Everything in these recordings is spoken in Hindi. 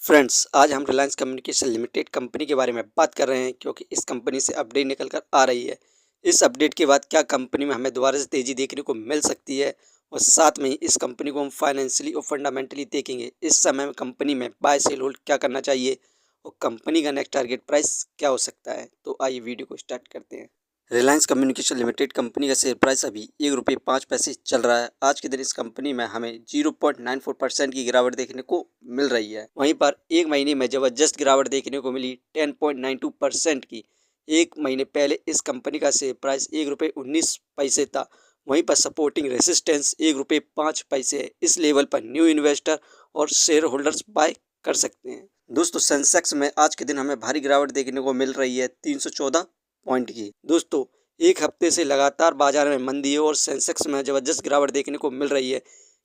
फ्रेंड्स, आज हम रिलायंस कम्युनिकेशन लिमिटेड कंपनी के बारे में बात कर रहे हैं क्योंकि इस कंपनी से अपडेट निकल कर आ रही है। इस अपडेट के बाद क्या कंपनी में हमें दोबारा से तेज़ी देखने को मिल सकती है और साथ में ही इस कंपनी को हम फाइनेंशियली और फंडामेंटली देखेंगे। इस समय में कंपनी में बाय सेल होल्ड क्या करना चाहिए और कंपनी का नेक्स्ट टारगेट प्राइस क्या हो सकता है। तो आइए वीडियो को स्टार्ट करते हैं। रिलायंस कम्युनिकेशन लिमिटेड कंपनी का शेयर प्राइस अभी ₹1.05 चल रहा है। आज के दिन इस कंपनी में हमें 0.94% की गिरावट देखने को मिल रही है। वहीं पर एक महीने में जबरदस्त गिरावट देखने को मिली 10.92% की। एक महीने पहले इस कंपनी का शेयर प्राइस ₹1.19 था। वहीं पर सपोर्टिंग रेसिस्टेंस ₹1.05 है। इस लेवल पर न्यू इन्वेस्टर और शेयर होल्डर्स बाय कर सकते हैं। दोस्तों, सेंसेक्स में आज के दिन हमें भारी गिरावट देखने को मिल रही है 314 पॉइंट की। दोस्तों, एक हफ्ते से लगातार बाजार में मंदी है और सेंसेक्स में जबरदस्त गिरावट देखने को मिल रही है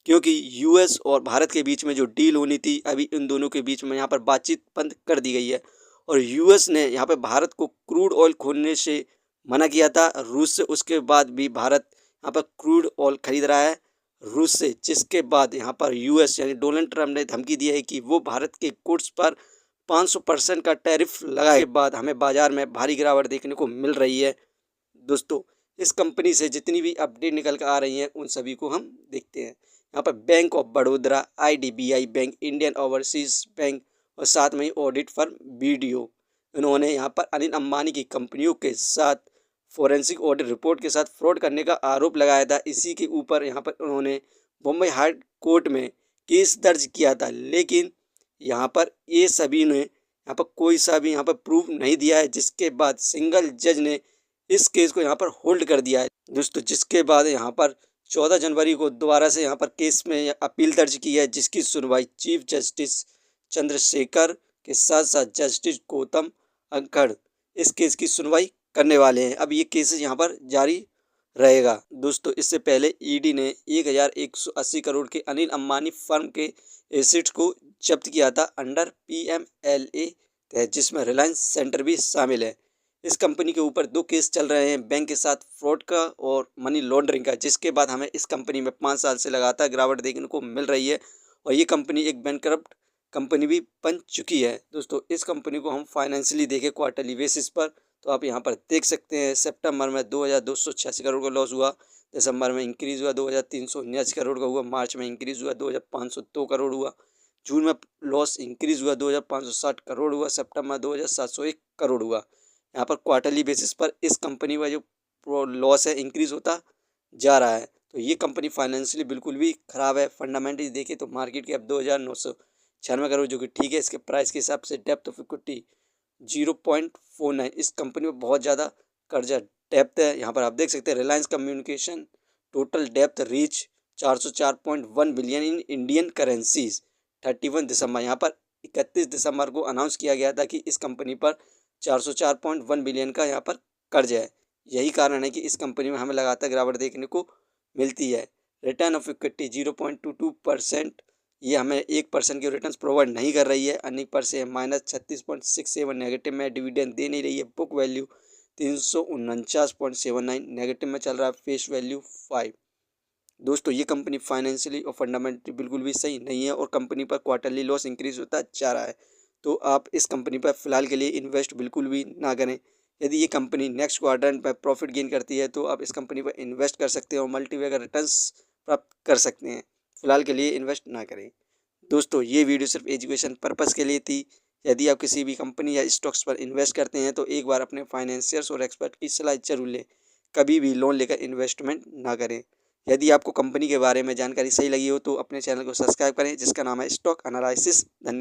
क्योंकि यूएस और भारत के बीच में जो डील होनी थी, अभी इन दोनों के बीच में यहाँ पर बातचीत बंद कर दी गई है और यूएस ने यहाँ पर भारत को क्रूड ऑयल खोलने से मना किया था रूस से। उसके बाद भी भारत यहाँ पर क्रूड ऑयल खरीद रहा है रूस से, जिसके बाद यहाँ पर यूएस यानी डोनाल्ड ट्रंप ने धमकी दी है कि वो भारत के गुड्स पर 500% का टैरिफ लगाए के बाद हमें बाजार में भारी गिरावट देखने को मिल रही है। दोस्तों, इस कंपनी से जितनी भी अपडेट निकल कर आ रही हैं उन सभी को हम देखते हैं। यहाँ पर bank of Baroda, IDBI bank, Indian overseas bank और साथ में ही ऑडिट फर्म BDO, इन्होंने यहाँ पर अनिल अंबानी की कंपनियों के साथ फोरेंसिक ऑडिट रिपोर्ट के साथ फ्रॉड करने का आरोप लगाया था। इसी के ऊपर यहाँ पर उन्होंने बम्बई हाई कोर्ट में केस दर्ज किया था, लेकिन यहाँ पर ये सभी ने यहाँ पर कोई सा भी यहाँ पर प्रूफ नहीं दिया है, जिसके बाद सिंगल जज ने इस केस को यहाँ पर होल्ड कर दिया है। दोस्तों, जिसके बाद यहाँ पर 14 जनवरी को दोबारा से यहाँ पर केस में अपील दर्ज की है, जिसकी सुनवाई चीफ जस्टिस चंद्रशेखर के साथ साथ जस्टिस गौतम अग्रड़ इस केस की सुनवाई करने वाले हैं। अब ये केस यहाँ पर जारी रहेगा। दोस्तों, इससे पहले ईडी ने 1180 करोड़ के अनिल अंबानी फर्म के एसेट्स को जब्त किया था अंडर PMLA तहत, जिसमें रिलायंस सेंटर भी शामिल है। इस कंपनी के ऊपर 2 केस चल रहे हैं, बैंक के साथ फ्रॉड का और मनी लॉन्ड्रिंग का, जिसके बाद हमें इस कंपनी में 5 साल से लगातार गिरावट देखने को मिल रही है और ये कंपनी एक बैंकरप्ट कंपनी भी बन चुकी है। दोस्तों, इस कंपनी को हम फाइनेंशियली देखें क्वार्टरली बेसिस पर, तो आप यहाँ पर देख सकते हैं सितंबर में 2286 करोड़ का लॉस हुआ, दिसंबर में इंक्रीज़ हुआ 2379 करोड़ का हुआ, मार्च में इंक्रीज़ हुआ 2502 करोड़ हुआ, जून में लॉस इंक्रीज़ हुआ 2560 करोड़ हुआ, सितंबर 2701 करोड़ हुआ। यहाँ पर क्वार्टरली बेसिस पर इस कंपनी का जो लॉस है इंक्रीज़ होता जा रहा है। तो ये कंपनी फाइनेंशियली बिल्कुल भी ख़राब है। फंडामेंटली देखें तो मार्केट कैप 2996 करोड़, जो कि ठीक है। इसके प्राइस के हिसाब से डेप्थ ऑफ इक्विटी 0.49। इस कंपनी में बहुत ज़्यादा कर्जा डेप्थ है। यहाँ पर आप देख सकते हैं Reliance communication total depth reach 404.1 billion in Indian currencies 31 दिसंबर। यहाँ पर 31 दिसंबर को अनाउंस किया गया था कि इस कंपनी पर 404.1 बिलियन का यहाँ पर कर्ज है। यही कारण है कि इस कंपनी में हमें लगातार गिरावट देखने को मिलती है। रिटर्न ऑफ इक्विटी 0.22%, ये हमें 1% के रिटर्न प्रोवाइड नहीं कर रही है। अर्निंग पर से -36.67 नेगेटिव में, डिविडेंड दे नहीं रही है। बुक वैल्यू 349.79 नेगेटिव में चल रहा है। Face value 5। दोस्तों, ये कंपनी फाइनेंशियली और फंडामेंटली बिल्कुल भी सही नहीं है और कंपनी पर क्वार्टरली लॉस इंक्रीज होता जा रहा है। तो आप इस कंपनी पर फिलहाल के लिए इन्वेस्ट बिल्कुल भी ना करें। यदि ये कंपनी नेक्स्ट क्वार्टर पर प्रॉफिट गेन करती है तो आप इस कंपनी पर इन्वेस्ट कर सकते हैं और मल्टीपल रिटर्न्स प्राप्त कर सकते हैं। फिलहाल के लिए इन्वेस्ट ना करें। दोस्तों, ये वीडियो सिर्फ एजुकेशन पर्पस के लिए थी। यदि आप किसी भी कंपनी या स्टॉक्स पर इन्वेस्ट करते हैं तो एक बार अपने फाइनेंशियर्स और एक्सपर्ट की सलाह जरूर लें। कभी भी लोन लेकर इन्वेस्टमेंट ना करें। यदि आपको कंपनी के बारे में जानकारी सही लगी हो तो अपने चैनल को सब्सक्राइब करें, जिसका नाम है स्टॉक एनालिसिस। धन्यवाद।